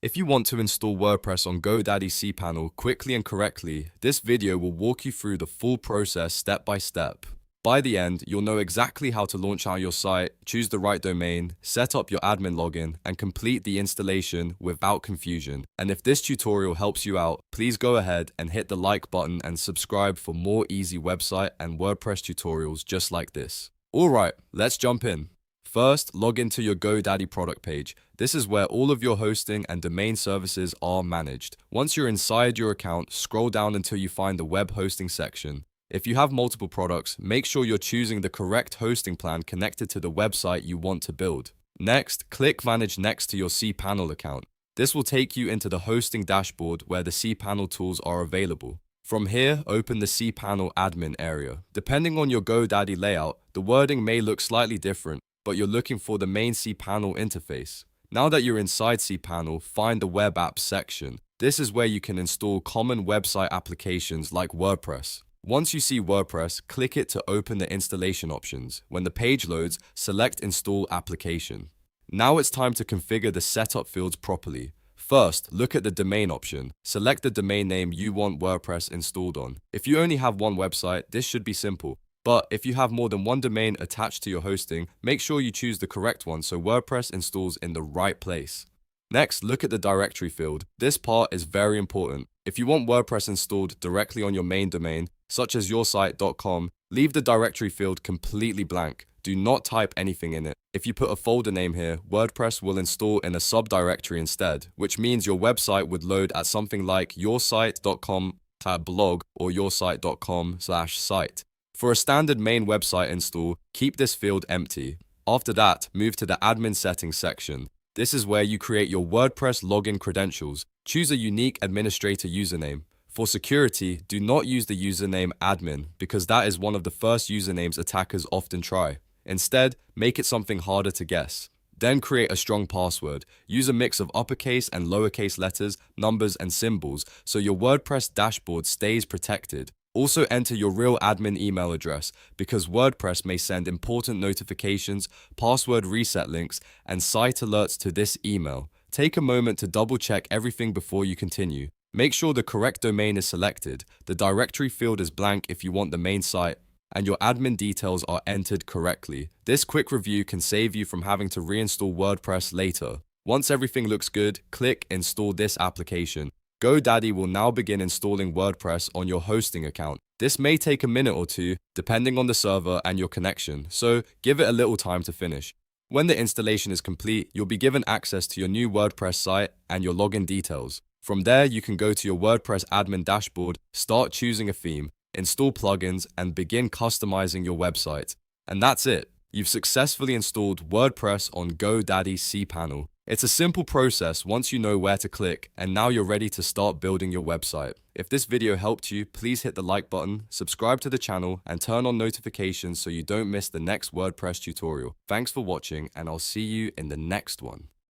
If you want to install WordPress on GoDaddy Cpanel quickly and correctly, this video will walk you through the full process step by step. By the end, you'll know exactly how to launch out your site, choose the right domain, set up your admin login, and complete the installation without confusion. And if this tutorial helps you out, please go ahead and hit the like button and subscribe for more easy website and WordPress tutorials just like this. Alright, let's jump in. First, log into your GoDaddy product page. This is where all of your hosting and domain services are managed. Once you're inside your account, scroll down until you find the web hosting section. If you have multiple products, make sure you're choosing the correct hosting plan connected to the website you want to build. Next, click Manage next to your cPanel account. This will take you into the hosting dashboard where the cPanel tools are available. From here, open the cPanel admin area. Depending on your GoDaddy layout, the wording may look slightly different, but you're looking for the main cPanel interface. Now that you're inside cPanel, find the Web Apps section. This is where you can install common website applications like WordPress. Once you see WordPress, click it to open the installation options. When the page loads, select Install Application. Now it's time to configure the setup fields properly. First, look at the domain option. Select the domain name you want WordPress installed on. If you only have one website, this should be simple. But if you have more than one domain attached to your hosting, make sure you choose the correct one so WordPress installs in the right place. Next, look at the directory field. This part is very important. If you want WordPress installed directly on your main domain, such as yoursite.com, leave the directory field completely blank. Do not type anything in it. If you put a folder name here, WordPress will install in a subdirectory instead, which means your website would load at something like yoursite.com/blog or yoursite.com/site. For a standard main website install, keep this field empty. After that, move to the admin settings section. This is where you create your WordPress login credentials. Choose a unique administrator username. For security, do not use the username admin because that is one of the first usernames attackers often try. Instead, make it something harder to guess. Then create a strong password. Use a mix of uppercase and lowercase letters, numbers, and symbols so your WordPress dashboard stays protected. Also enter your real admin email address because WordPress may send important notifications, password reset links, and site alerts to this email. Take a moment to double check everything before you continue. Make sure the correct domain is selected, the directory field is blank if you want the main site, and your admin details are entered correctly. This quick review can save you from having to reinstall WordPress later. Once everything looks good, click Install this application. GoDaddy will now begin installing WordPress on your hosting account. This may take a minute or two, depending on the server and your connection, so give it a little time to finish. When the installation is complete, you'll be given access to your new WordPress site and your login details. From there, you can go to your WordPress admin dashboard, start choosing a theme, install plugins, and begin customizing your website. And that's it. You've successfully installed WordPress on GoDaddy Cpanel. It's a simple process once you know where to click, and now you're ready to start building your website. If this video helped you, please hit the like button, subscribe to the channel, and turn on notifications so you don't miss the next WordPress tutorial. Thanks for watching, and I'll see you in the next one.